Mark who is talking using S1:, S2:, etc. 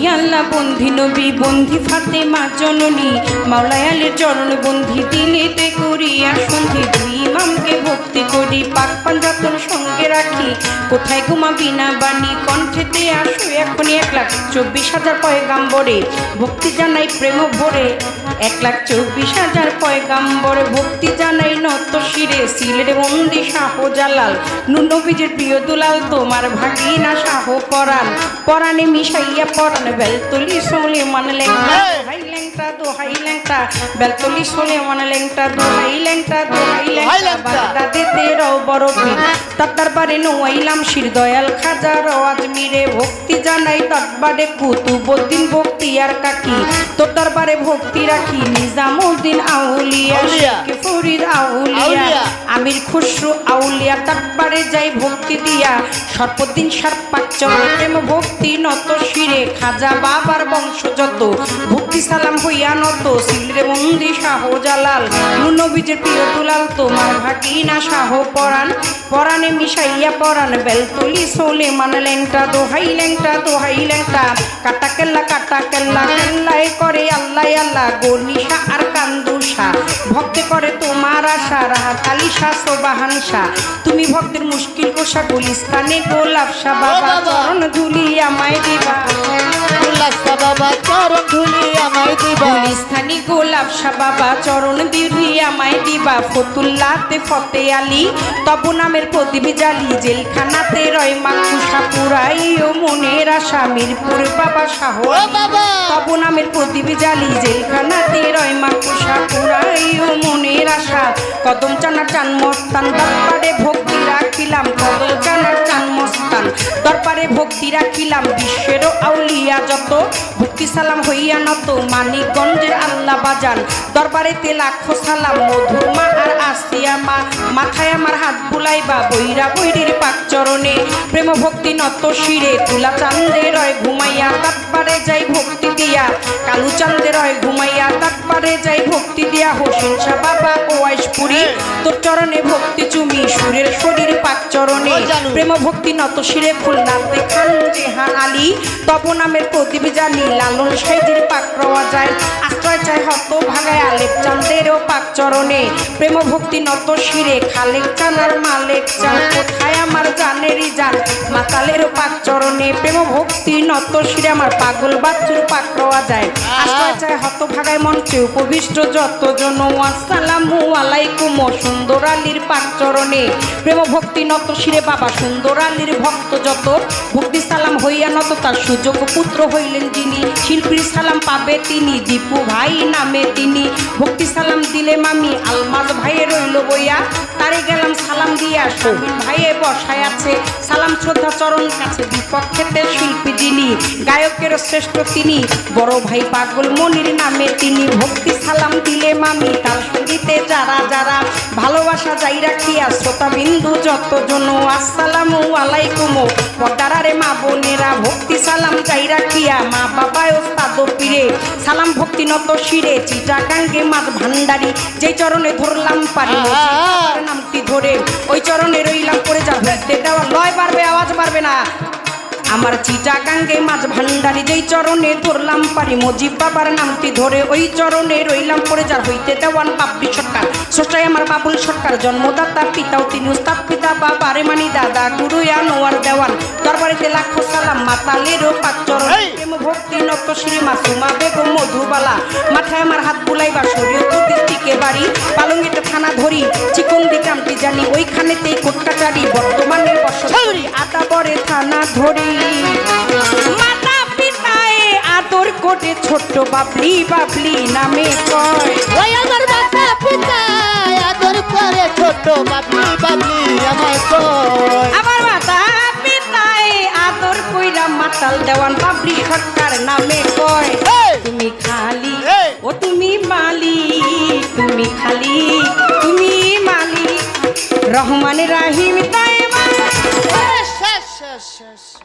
S1: আল্লাহ বন্ধি নবী বন্ধি ফাতেমা জননী মাওলায় আলীর চরণ বন্ধি দিলেতে করিয়া সন্ধি দুই ইমামকে ভক্তি করি পাক পাঞ্জাতন সঙ্গে রাখি কোথায় ঘুমাবি না বাণী কণ্ঠেতে আসো এখনই 1,24,000 পয়গাম্বরে ভক্তি জানাই প্রেম ভরে 1,24,000 পয়গাম্বরে ভক্তি জানাই নত শিরে সিলের বন্দি শাহ জালাল নবীজির প্রিয় দুলাল তোমার ভাগিনা শাহ পরাণ পরাণে মিশাইয়া পরাণ বেলতলি সোলে মান লেংটা হাই লেংটা দোহাই লেংটা বেলতলি সোলে মান লেংটা দোহাই লেংটা দোহাই লেংটা বাগদাদেতে রও বড় পীর তার দরবারে নওয়াইলাম শির দয়াল খাজা আজমিরে ভক্তি জানাই দরবারে কুতুবউদ্দিন ভক্তি আর কাকি তোর দরবারে ভক্তি রাখি নিজামউদ্দিন আউলিয়া শেখ ফরিদ আউলিয়া আমির খুসরু আউলিয়া দরবারে যাই ভক্তি দিয়া সর্বদিন সর্পাক প্রেম ভক্তি নত শিরে খাজা বাবার বংশ যত ভক্তি সালাম হইয়া নত সিলরে বন্দি শাহ জালাল নবীজির প্রিয় দুলাল তোমার ভাগিনা শাহ পরাণ পরাণে মিশাইয়া পরাণ বেলতলি সোলে মান লেংটা দোহাই লেংটা কাটা কেল্লা কেল্লায় করে আল্লাহ আল্লাহ গনিশা আর কান্দুষা ভক্তে করে তোমার আশা রাহাত আলী শাহ সোবাহান শাহ তুমি ভক্তের মুশকিল কোষা গুলিস্তানে গোলাপ শাহ বাবা চরণ ধুলি আমায় দিবা
S2: বাবা চরণ ধুলি আমায় দিবা
S1: গুলিস্তানি গোলাপ শাহ বাবা চরণ ধুলি আমায় দিবা ফতুল্লাতে ফতে আলী তব নামের প্রদীপ জালি জেলখানাতে রয় মাকুষা পুরাই ও মনের আশা মিরপুর বাবা শাহ তব নামের প্রদীপ জালি জেলখানাতে রয় মাকুষা পুরাই ও মনের আশা কদম চানা চান মস্তান দরবারে ভক্তি রাখিলাম কদম চানা চান মস্তান দরবারে ভক্তি রাখিলাম বিশ্বেরও আউলিয়া যত ভক্তি সালাম হইয়া নত মানিকগঞ্জের আল্লাহ বাজান দরবারেতে লাখো সালাম মধুর মা আর আসিয়া মা মাথায় আমার হাত বুলাইবা বৈরা বৈরির পাক চরণে প্রেম ভক্তি নত শিরে তুলা চান্দে রয় ঘুমাইয়া দরবারে যাই ভক্তি দিয়া কালু চান্দে রয় ঘুমাইয়া দরবারে যাই ভক্তি দিয়া হোসেন শাহ বাবা ওয়াইশপুরি তোর চরণে ভক্তি চুমি সুরের শরীর পাক চরণে প্রেম ভক্তি নত শিরে খুলনাতে খান জেহান আলী তব নামের প্রদীপ জানি লালন সাইজির পাক রওয়া যায় আশ্রয় চাই হত ভাগায় আলেক চান্দেরও পাক চরণে প্রেম ভক্তি নত শিরে খালেক চানার মালেক চান কোথায় আমার জানেরই জান মাতালেরও পাক চরণে প্রেম ভক্তি নত শিরে আমার পাগল বাচ্চুর পাক রওয়া যায় আশ্রয় চাই হত ভাগায় মঞ্চে উপবিষ্ট যতজন আসসালামু আলাইকুম সুন্দর আলীর পাক চরণে প্রেম ভক্তি নত শিরে বাবা সুন্দর আলীর ভক্ত যত ভক্তি সালাম হইয়া নত তার সুযোগ পুত্র হইলেন যিনি শিল্পীর সালাম পাবে তিনি দীপু ভাই নামে তিনি ভক্তি সালাম দিলে মামি আলমাজ ভাইয়ে রইল বইয়া তারে গেলাম সালাম দিয়া শহীদ ভাইয়ে বসায় আছে সালাম শ্রদ্ধা চরণ কাছে বিপক্ষেতে শিল্পী যিনি গায়কের শ্রেষ্ঠ তিনি বড় ভাই পাগল মনির নামে তিনি ভক্তি সালাম দিলে মামি তার সঙ্গীতে যারা যারা ভালোবাসা যাই রাখিয়া শ্রোতা বিন্দু যতজন আসসালামু আলাইকুম পর্দারে মা বোনেরা ভক্তি সালাম যাই রাখিয়া মা বাবায় ওস্তাদ পীরে সালাম ভক্তি নত শিরে চিটাগাঙ্গে মাছ ভান্ডারি যেই চরণে ধরলাম পারি নামটি ধরে ওই চরণে রইলাম পড়ে যা হইতে দেওয়া লয় বাড়বে আওয়াজ বাড়বে না আমার চিটাগাঙ্গে মাছ ভান্ডারি যেই চরণে ধরলাম পারি মজিব বাবার নামটি ধরে ওই চরণে রইলাম পড়ে যার হইতে দেওয়ান বাবলি সরকার স্রষ্টাই আমার বাবুল সরকার জন্মদাতা পিতাও তিনি উস্তাদ পিতা বাবারে মানি দাদা গুরু আনোয়ার দেওয়ান দরবারেতে লাখো সালাম মাতালেরও পাক চরণ প্রেম ভক্তি নত শ্রী মাসুমা বেগম মধুবালা মাথায় আমার হাত বুলাইবা শরীয়তুল দিকে বাড়ি পালঙ্গিতে থানা ধরি চিকন্দি গ্রামটি জানি ওইখানেতেই কোর্ট কাচারি বর্তমানে বসতি আদাবরে থানা ধরি মাতা পিতায় আদর করে ছোট্ট বাবলি বাবলি নামে কয়
S2: ওই আমার মাতা পিতায় আদর করে ছোট বাবলি বাবলি আমায় কয়
S1: আমার মাতা পিতায় আদর কইরা মাতাল দেওয়ান বাবলি সরকার নামে কয় তুমি খালি ও তুমি মালিক তুমি খালি তুমি মালিক রহমান রাহিম তাই
S2: শেষ